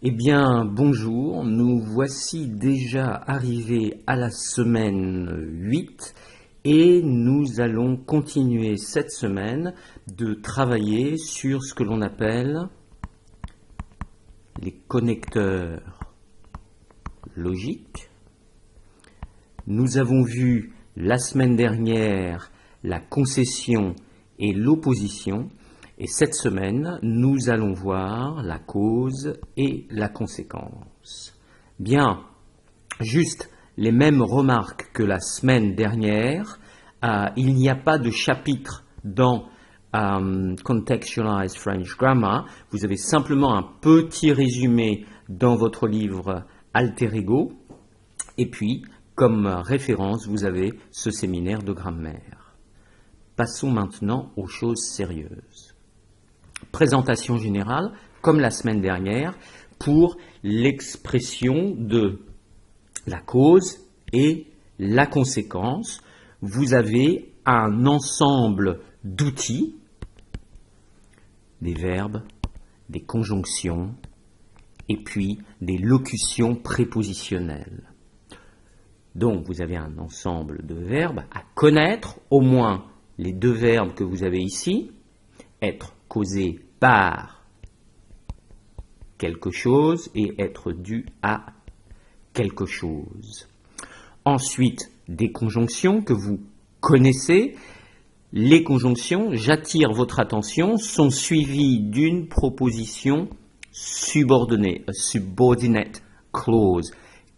Eh bien, bonjour, nous voici déjà arrivés à la semaine 8 et nous allons continuer cette semaine de travailler sur ce que l'on appelle les connecteurs logiques. Nous avons vu la semaine dernière la concession et l'opposition. Et cette semaine, nous allons voir la cause et la conséquence. Bien, juste les mêmes remarques que la semaine dernière. Il n'y a pas de chapitre dans Contextualized French Grammar. Vous avez simplement un petit résumé dans votre livre Alter Ego. Et puis, comme référence, vous avez ce séminaire de grammaire. Passons maintenant aux choses sérieuses. Présentation générale, comme la semaine dernière, pour l'expression de la cause et la conséquence. Vous avez un ensemble d'outils, des verbes, des conjonctions et puis des locutions prépositionnelles. Donc vous avez un ensemble de verbes à connaître, au moins les deux verbes que vous avez ici, être causé par quelque chose et être dû à quelque chose. Ensuite, des conjonctions que vous connaissez. Les conjonctions, j'attire votre attention, sont suivies d'une proposition subordonnée, a subordinate clause.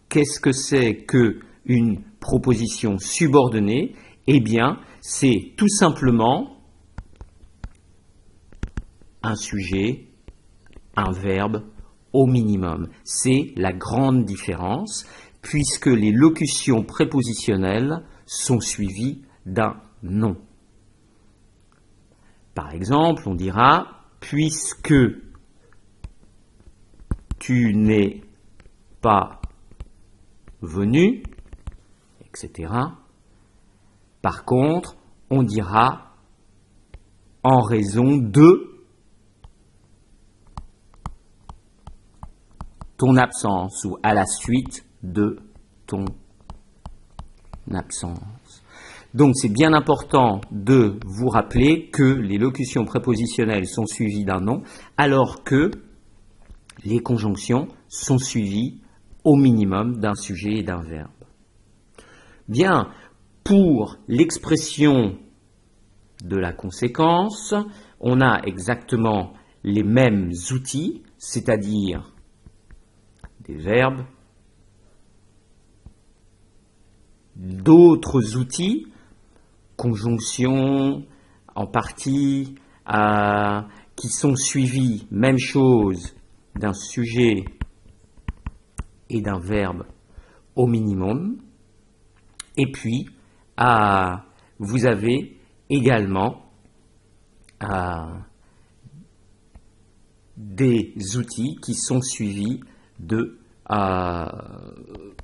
Qu'est-ce que c'est qu'une proposition subordonnée? Eh bien, c'est tout simplement un sujet, un verbe au minimum. C'est la grande différence, puisque les locutions prépositionnelles sont suivies d'un nom. Par exemple, on dira « puisque tu n'es pas venu », etc. Par contre, on dira « en raison de » ton absence ou à la suite de ton absence. Donc c'est bien important de vous rappeler que les locutions prépositionnelles sont suivies d'un nom, alors que les conjonctions sont suivies au minimum d'un sujet et d'un verbe. Bien, pour l'expression de la conséquence, on a exactement les mêmes outils, c'est-à-dire des verbes, d'autres outils, conjonctions en partie, qui sont suivis, même chose, d'un sujet et d'un verbe au minimum. Et puis, vous avez également des outils qui sont suivis de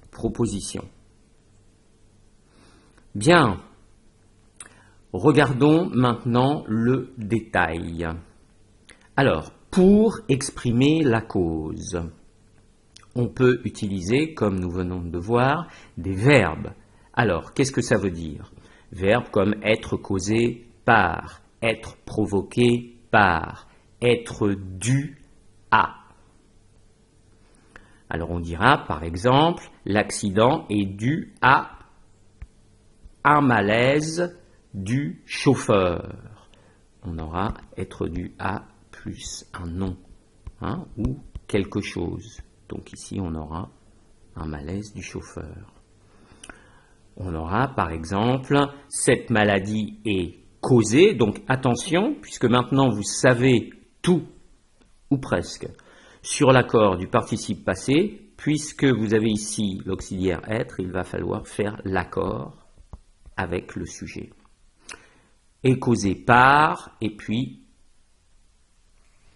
proposition. Bien, regardons maintenant le détail. Alors, pour exprimer la cause, on peut utiliser, comme nous venons de voir, des verbes. Alors, qu'est-ce que ça veut dire? Verbes comme être causé par, être provoqué par, être dû à. Alors on dira par exemple, l'accident est dû à un malaise du chauffeur. On aura être dû à plus un nom ou quelque chose. Donc ici on aura un malaise du chauffeur. On aura par exemple, cette maladie est causée, donc attention, puisque maintenant vous savez tout, ou presque, sur l'accord du participe passé, puisque vous avez ici l'auxiliaire être, il va falloir faire l'accord avec le sujet. Est causé par, et puis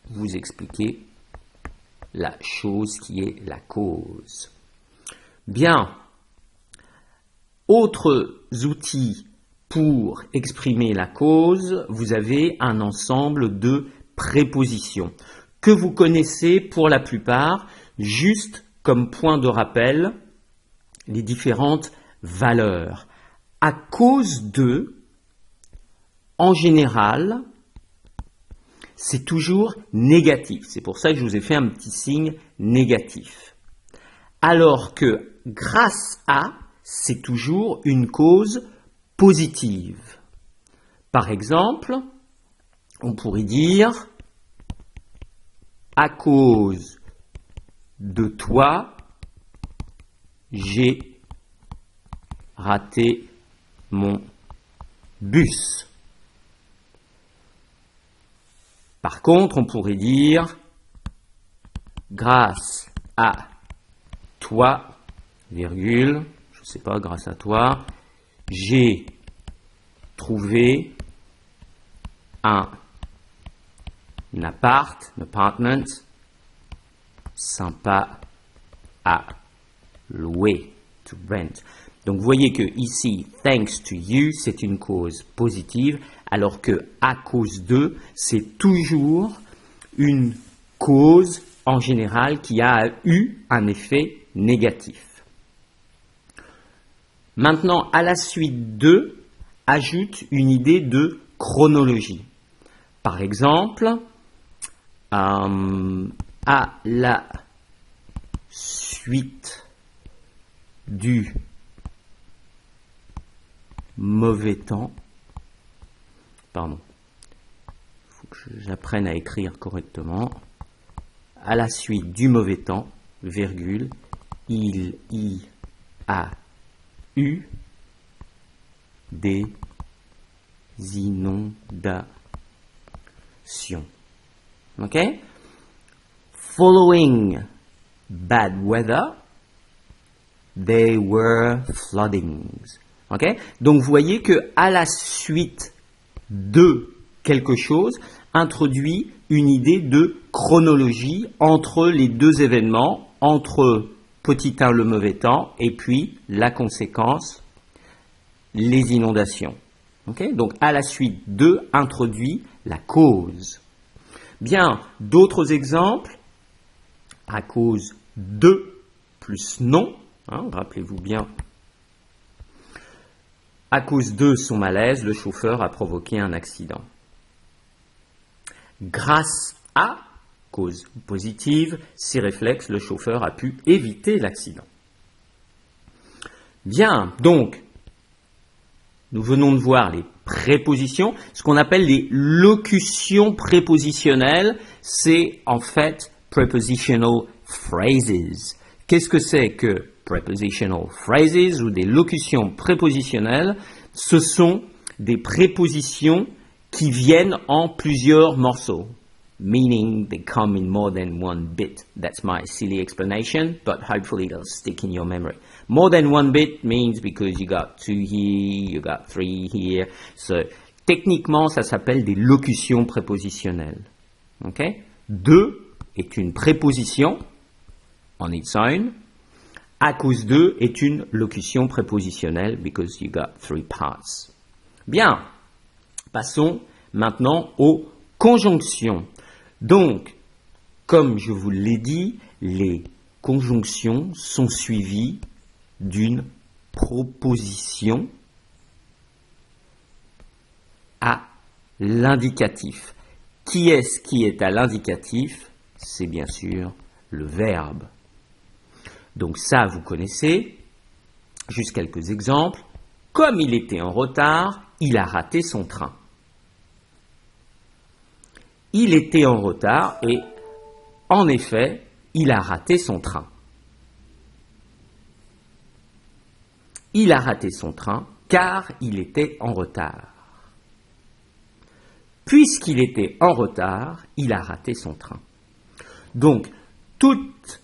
vous expliquez la chose qui est la cause. Bien. Autres outils pour exprimer la cause, vous avez un ensemble de prépositions que vous connaissez pour la plupart. juste comme point de rappel les différentes valeurs. À cause de, en général, c'est toujours négatif. C'est pour ça que je vous ai fait un petit signe négatif. Alors que grâce à, c'est toujours une cause positive. Par exemple, on pourrait dire à cause de toi, j'ai raté mon bus. Par contre, on pourrait dire grâce à toi, virgule, je sais pas, grâce à toi, j'ai trouvé un appartement sympa à louer, to rent. Donc vous voyez que ici, thanks to you, c'est une cause positive, alors que à cause de, c'est toujours une cause en général qui a eu un effet négatif. Maintenant, à la suite de, ajoute une idée de chronologie. Par exemple, à la suite du mauvais temps, pardon, il faut que j'apprenne à écrire correctement, à la suite du mauvais temps, virgule, il y a eu des inondations. Ok? Following bad weather, there were floodings. Ok? Donc vous voyez que à la suite de quelque chose introduit une idée de chronologie entre les deux événements, entre petit 1 le mauvais temps et puis la conséquence, les inondations. Okay? Donc à la suite de introduit la cause. Bien, d'autres exemples, à cause de plus non, hein, rappelez-vous bien, à cause de son malaise, le chauffeur a provoqué un accident. Grâce à, cause positive, ses réflexes, le chauffeur a pu éviter l'accident. Bien, donc, nous venons de voir les prépositions. Ce qu'on appelle les locutions prépositionnelles, c'est en fait prepositional phrases. Qu'est-ce que c'est que prepositional phrases ou des locutions prépositionnelles? Ce sont des prépositions qui viennent en plusieurs morceaux. Meaning they come in more than one bit. That's my silly explanation, but hopefully it'll stick in your memory. More than one bit means because you got 2 here, you got 3 here. So, techniquement, ça s'appelle des locutions prépositionnelles. Okay? De est une préposition on its own. À cause de est une locution prépositionnelle because you got 3 parts. Bien. Passons maintenant aux conjonctions. Donc, comme je vous l'ai dit, les conjonctions sont suivies d'une proposition à l'indicatif. Qui est-ce qui est à l'indicatif? C'est bien sûr le verbe. Donc ça, vous connaissez. Juste quelques exemples. Comme il était en retard, il a raté son train. Il était en retard et, en effet, il a raté son train. Il a raté son train car il était en retard. Puisqu'il était en retard, il a raté son train. Donc, toutes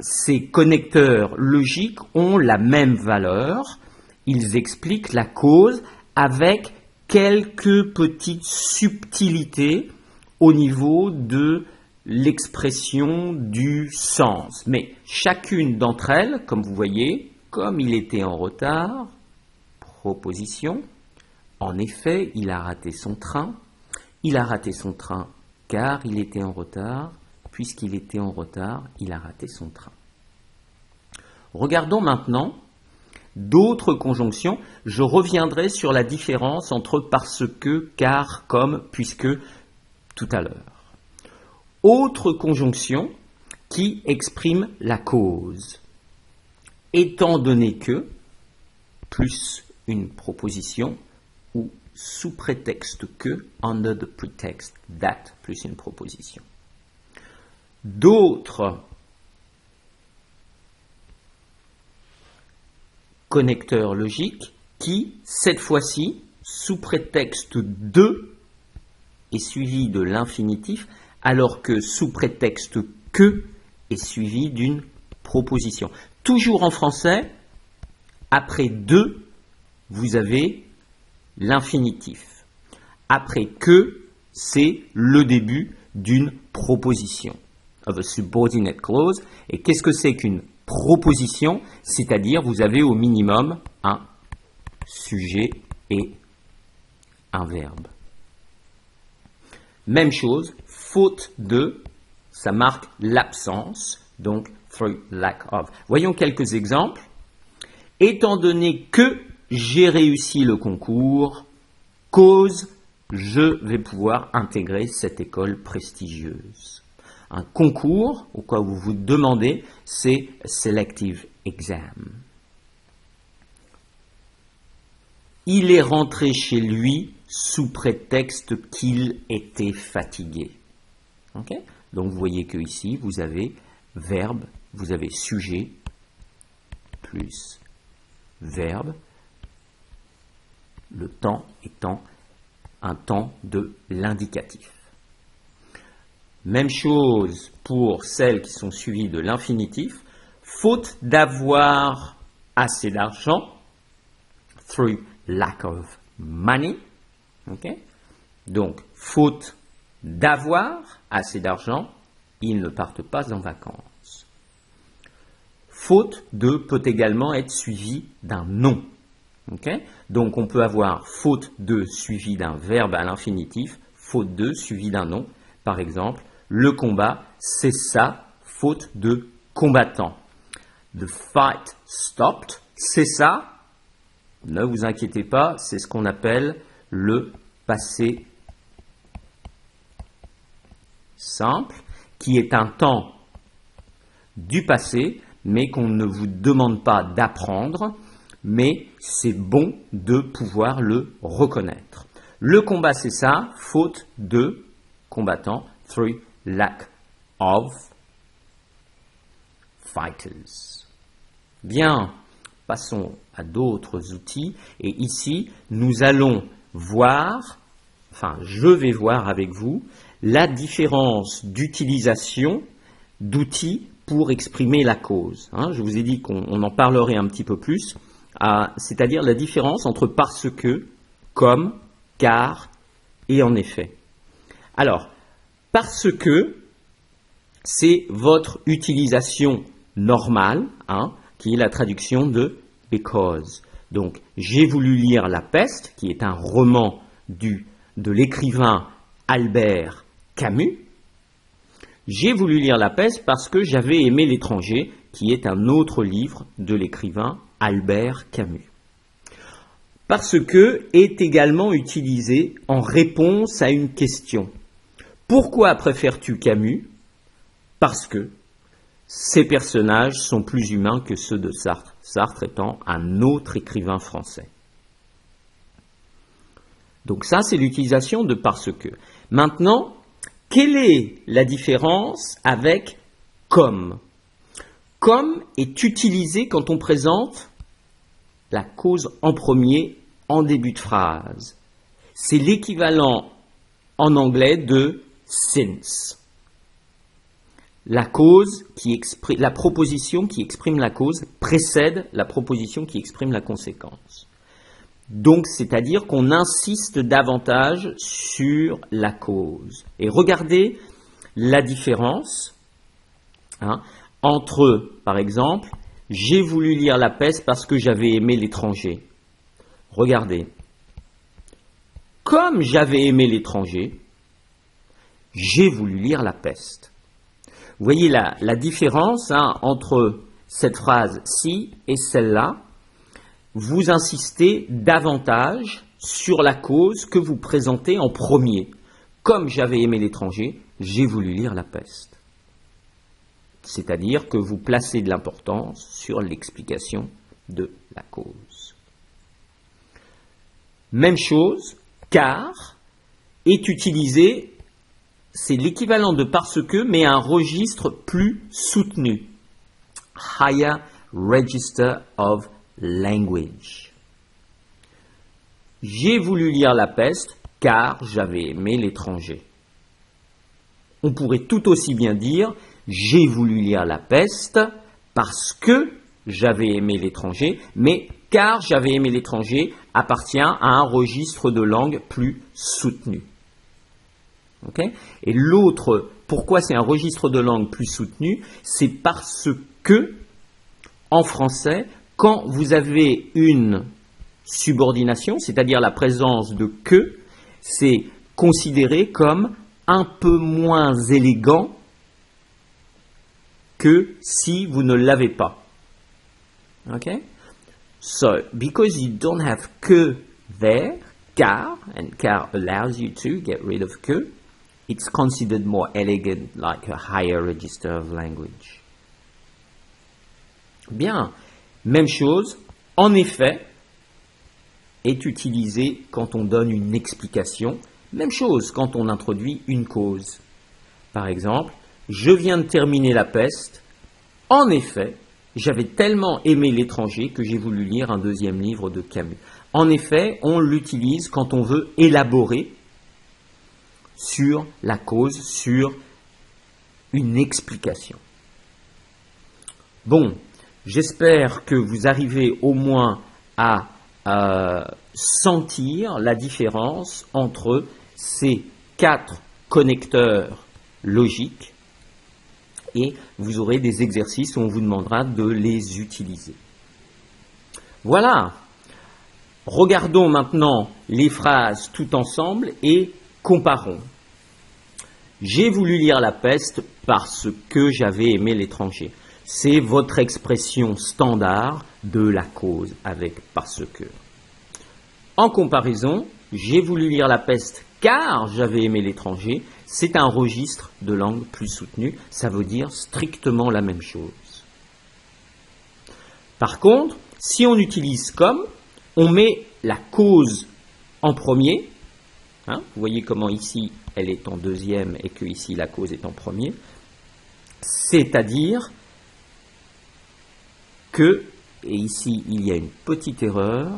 ces connecteurs logiques ont la même valeur. Ils expliquent la cause avec quelques petites subtilités au niveau de l'expression du sens. Mais chacune d'entre elles, comme vous voyez, comme il était en retard, proposition, en effet, il a raté son train car il était en retard, puisqu'il était en retard, il a raté son train. Regardons maintenant d'autres conjonctions. Je reviendrai sur la différence entre parce que, car, comme, puisque, tout à l'heure. Autre conjonction qui exprime la cause. Étant donné que, plus une proposition, ou sous prétexte que, under the pretext that, plus une proposition. D'autres connecteurs logiques qui, cette fois-ci, sous prétexte de, est suivi de l'infinitif, alors que sous prétexte que est suivi d'une proposition. Toujours en français, après de, vous avez l'infinitif. Après que, c'est le début d'une proposition. Of a subordinate clause. Et qu'est-ce que c'est qu'une proposition? C'est-à-dire, vous avez au minimum un sujet et un verbe. Même chose, faute de, ça marque l'absence, donc through lack of. Voyons quelques exemples. Étant donné que j'ai réussi le concours, cause, je vais pouvoir intégrer cette école prestigieuse. Un concours, au cas où vous vous demandez, c'est selective exam. Il est rentré chez lui sous prétexte qu'il était fatigué. Okay? Donc vous voyez que ici, vous avez verbe, vous avez sujet, plus verbe, le temps étant un temps de l'indicatif. Même chose pour celles qui sont suivies de l'infinitif, faute d'avoir assez d'argent, through lack of money. Okay? Donc, faute d'avoir assez d'argent, ils ne partent pas en vacances. Faute de peut également être suivi d'un nom. Okay? Donc, on peut avoir faute de suivi d'un verbe à l'infinitif, faute de suivi d'un nom. Par exemple, le combat cessa faute de combattant. The fight stopped, cessa. Ne vous inquiétez pas, c'est ce qu'on appelle le passé simple, qui est un temps du passé, mais qu'on ne vous demande pas d'apprendre, mais c'est bon de pouvoir le reconnaître. Le combat cessa faute de combattant, through lack of fighters. Bien, passons à d'autres outils. Et ici, nous allons voir, enfin, je vais voir avec vous, la différence d'utilisation d'outils pour exprimer la cause. Je vous ai dit qu'on en parlerait un petit peu plus, c'est-à-dire la différence entre parce que, comme, car et en effet. Alors, parce que c'est votre utilisation normale, qui est la traduction de because. Donc, j'ai voulu lire La Peste, qui est un roman de l'écrivain Albert Camus. J'ai voulu lire La Peste parce que j'avais aimé L'étranger, qui est un autre livre de l'écrivain Albert Camus. Parce que est également utilisé en réponse à une question. Pourquoi préfères-tu Camus? Parce que ces personnages sont plus humains que ceux de Sartre, Sartre étant un autre écrivain français. Donc ça, c'est l'utilisation de parce que. Maintenant, quelle est la différence avec comme? Comme est utilisé quand on présente la cause en premier en début de phrase. C'est l'équivalent en anglais de since. La cause qui exprime, la proposition qui exprime la cause précède la proposition qui exprime la conséquence. Donc, c'est-à-dire qu'on insiste davantage sur la cause. Et regardez la différence entre, par exemple, j'ai voulu lire La Peste parce que j'avais aimé L'étranger. Regardez. Comme j'avais aimé L'étranger, j'ai voulu lire La Peste. Vous voyez la différence entre cette phrase-ci et celle-là. Vous insistez davantage sur la cause que vous présentez en premier. Comme j'avais aimé l'étranger, j'ai voulu lire La Peste. C'est-à-dire que vous placez de l'importance sur l'explication de la cause. Même chose, car est utilisé, c'est l'équivalent de parce que, mais un registre plus soutenu. Higher register of language. J'ai voulu lire La Peste car j'avais aimé l'étranger. On pourrait tout aussi bien dire j'ai voulu lire La Peste parce que j'avais aimé l'étranger, mais car j'avais aimé l'étranger appartient à un registre de langue plus soutenu. Okay? Et l'autre, pourquoi c'est un registre de langue plus soutenu? C'est parce que, en français, quand vous avez une subordination, c'est-à-dire la présence de que, c'est considéré comme un peu moins élégant que si vous ne l'avez pas. Okay? So, because you don't have que there, car, and car allows you to get rid of que, it's considered more elegant, like a higher register of language. Bien, même chose, en effet, est utilisé quand on donne une explication. Même chose quand on introduit une cause. Par exemple, je viens de terminer La Peste. En effet, j'avais tellement aimé l'étranger que j'ai voulu lire un deuxième livre de Camus. En effet, on l'utilise quand on veut élaborer sur la cause, sur une explication. Bon, j'espère que vous arrivez au moins à sentir la différence entre ces 4 connecteurs logiques et vous aurez des exercices où on vous demandera de les utiliser. Voilà. Regardons maintenant les phrases tout ensemble et comparons. J'ai voulu lire La Peste parce que j'avais aimé l'étranger. C'est votre expression standard de la cause avec parce que. En comparaison, j'ai voulu lire La Peste car j'avais aimé l'étranger. C'est un registre de langue plus soutenu. Ça veut dire strictement la même chose. Par contre, si on utilise comme, on met la cause en premier. Vous voyez comment ici elle est en deuxième et que ici la cause est en premier. C'est-à-dire que, et ici il y a une petite erreur,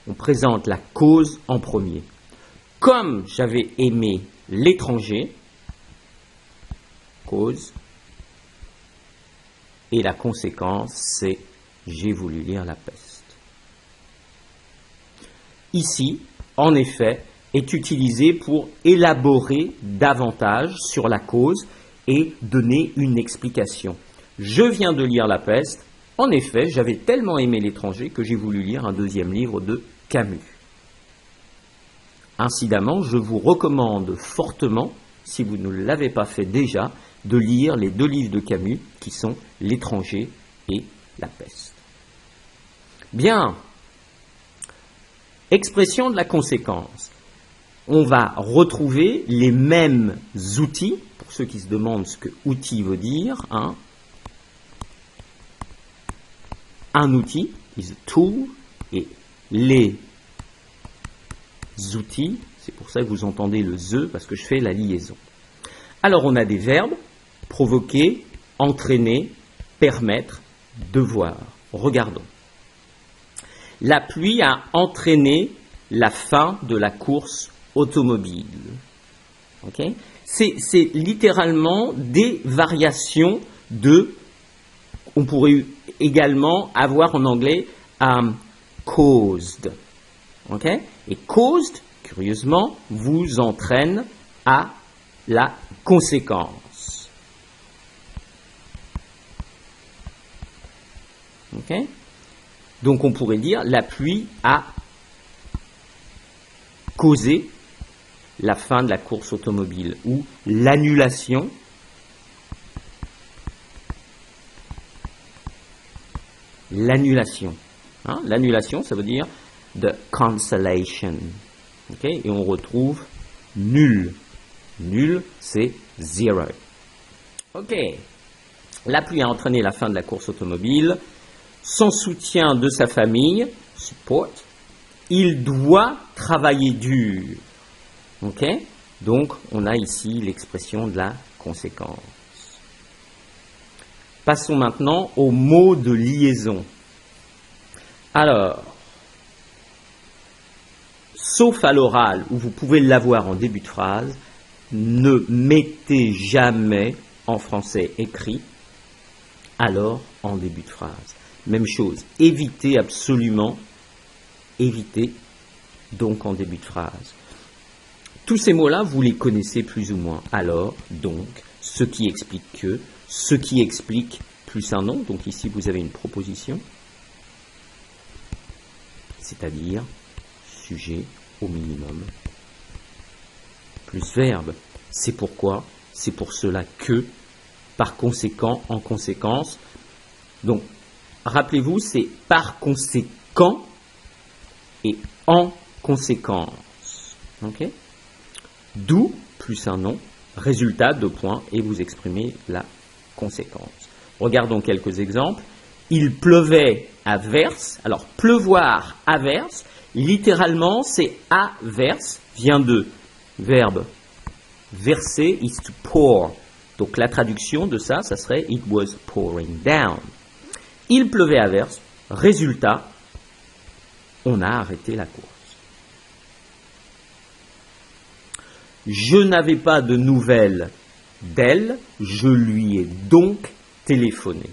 on présente la cause en premier. Comme j'avais aimé l'étranger, cause, et la conséquence, c'est j'ai voulu lire La Peste. Ici, en effet, est utilisé pour élaborer davantage sur la cause et donner une explication. Je viens de lire La Peste. En effet, j'avais tellement aimé l'étranger que j'ai voulu lire un deuxième livre de Camus. Incidemment, je vous recommande fortement, si vous ne l'avez pas fait déjà, de lire les 2 livres de Camus qui sont L'étranger et La Peste. Bien. Expression de la conséquence. On va retrouver les mêmes outils, pour ceux qui se demandent ce que outil veut dire. Un outil, is a tool, et les outils, c'est pour ça que vous entendez le the, parce que je fais la liaison. Alors on a des verbes, provoquer, entraîner, permettre, devoir. Regardons. La pluie a entraîné la fin de la course automobile. Okay? C'est littéralement des variations de, on pourrait également avoir en anglais caused. Okay? Et caused, curieusement, vous entraîne à la conséquence. Okay? Donc on pourrait dire la pluie a causer la fin de la course automobile ou l'annulation hein, l'annulation, ça veut dire the cancellation. Okay? Et on retrouve nul. Nul, c'est zero. Ok. La pluie a entraîné la fin de la course automobile. Sans soutien de sa famille, support, il doit travailler dur. Ok? Donc, on a ici l'expression de la conséquence. Passons maintenant au mot de liaison. Alors, sauf à l'oral, où vous pouvez l'avoir en début de phrase, ne mettez jamais en français écrit, alors en début de phrase. Même chose, évitez absolument, évitez donc en début de phrase. Tous ces mots-là, vous les connaissez plus ou moins. Alors, donc, ce qui explique que, ce qui explique plus un nom, donc ici vous avez une proposition, c'est-à-dire sujet au minimum, plus verbe. C'est pourquoi, c'est pour cela que, par conséquent, en conséquence. Donc, rappelez-vous, c'est par conséquent et en conséquence. Ok? D'où, plus un nom, résultat, deux points, et vous exprimez la conséquence. Regardons quelques exemples. Il pleuvait à verse. Alors, pleuvoir à verse, littéralement, c'est à verse, vient de verbe verser, is to pour. Donc, la traduction de ça, ça serait it was pouring down. Il pleuvait à verse, résultat, on a arrêté la course. Je n'avais pas de nouvelles d'elle, je lui ai donc téléphoné.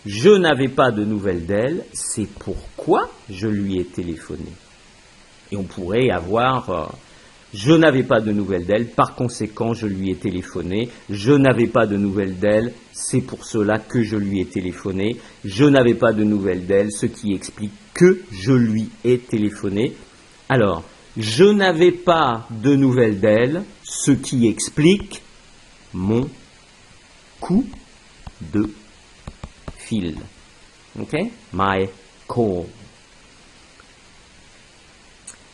Je n'avais pas de nouvelles d'elle, c'est pourquoi je lui ai téléphoné. Et on pourrait avoir je n'avais pas de nouvelles d'elle, par conséquent je lui ai téléphoné. Je n'avais pas de nouvelles d'elle, c'est pour cela que je lui ai téléphoné. Je n'avais pas de nouvelles d'elle, ce qui explique que je lui ai téléphoné. Alors, je n'avais pas de nouvelles d'elle, ce qui explique mon coup de fil. Ok? My call.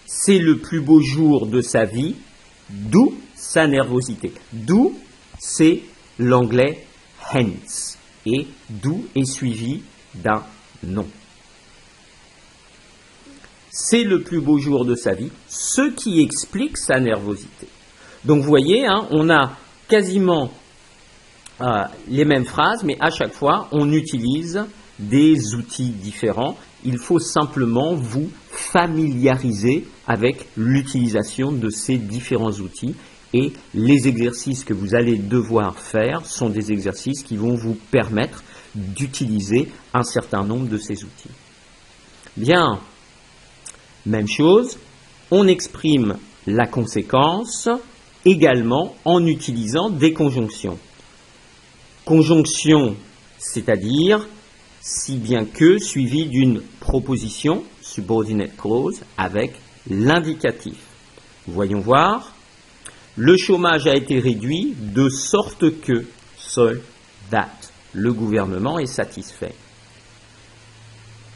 C'est le plus beau jour de sa vie, d'où sa nervosité. D'où, c'est l'anglais hence. Et d'où est suivi d'un nom. C'est le plus beau jour de sa vie, ce qui explique sa nervosité. Donc vous voyez, hein, on a quasiment les mêmes phrases, mais à chaque fois, on utilise des outils différents. Il faut simplement vous familiariser avec l'utilisation de ces différents outils. Et les exercices que vous allez devoir faire sont des exercices qui vont vous permettre d'utiliser un certain nombre de ces outils. Bien. Même chose, on exprime la conséquence également en utilisant des conjonctions. Conjonction, c'est-à-dire si bien que suivi d'une proposition, subordinate clause, avec l'indicatif. Voyons voir. Le chômage a été réduit de sorte que, so that, le gouvernement est satisfait.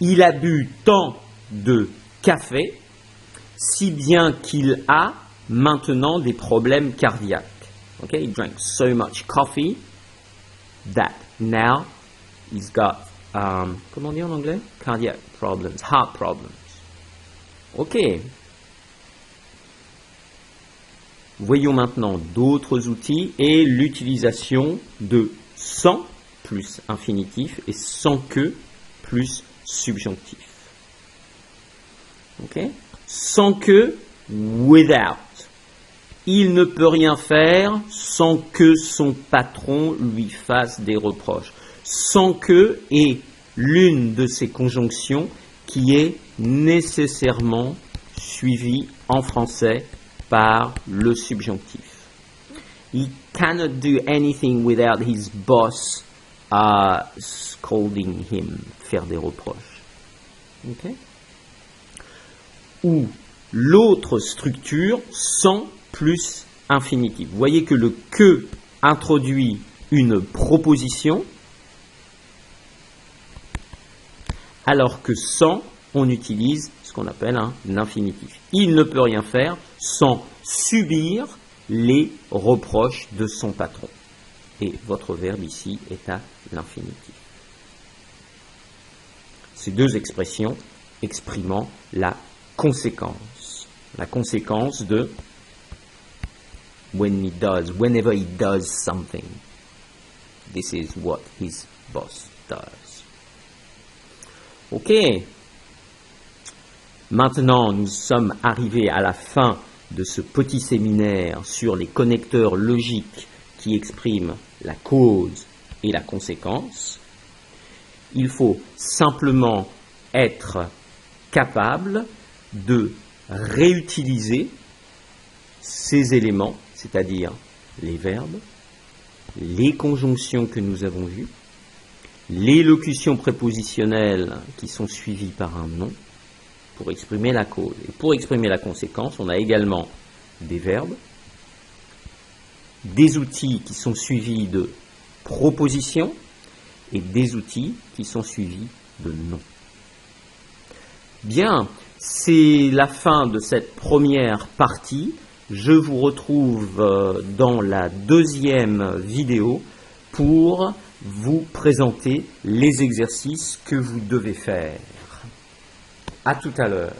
Il a bu tant de café, si bien qu'il a maintenant des problèmes cardiaques. Okay, he drank so much coffee that now he's got, comment on dit en anglais? Cardiac problems, heart problems. Ok. Voyons maintenant d'autres outils et l'utilisation de sans plus infinitif et sans que plus subjonctif. Okay? Sans que, without. Il ne peut rien faire sans que son patron lui fasse des reproches. Sans que est l'une de ces conjonctions qui est nécessairement suivie en français par le subjonctif. He cannot do anything without his boss scolding him, faire des reproches. Okay? ou l'autre structure sans plus infinitif. Vous voyez que le que introduit une proposition, alors que sans, on utilise ce qu'on appelle un infinitif. Il ne peut rien faire sans subir les reproches de son patron. Et votre verbe ici est à l'infinitif. Ces deux expressions exprimant la conséquence de whenever he does something. This is what his boss does. Ok. Maintenant, nous sommes arrivés à la fin de ce petit séminaire sur les connecteurs logiques qui expriment la cause et la conséquence. Il faut simplement être capable de réutiliser ces éléments, c'est-à-dire les verbes, les conjonctions que nous avons vues, les locutions prépositionnelles qui sont suivies par un nom, pour exprimer la cause. Et pour exprimer la conséquence, on a également des verbes, des outils qui sont suivis de propositions et des outils qui sont suivis de noms. Bien, c'est la fin de cette première partie. Je vous retrouve dans la deuxième vidéo pour vous présenter les exercices que vous devez faire. À tout à l'heure.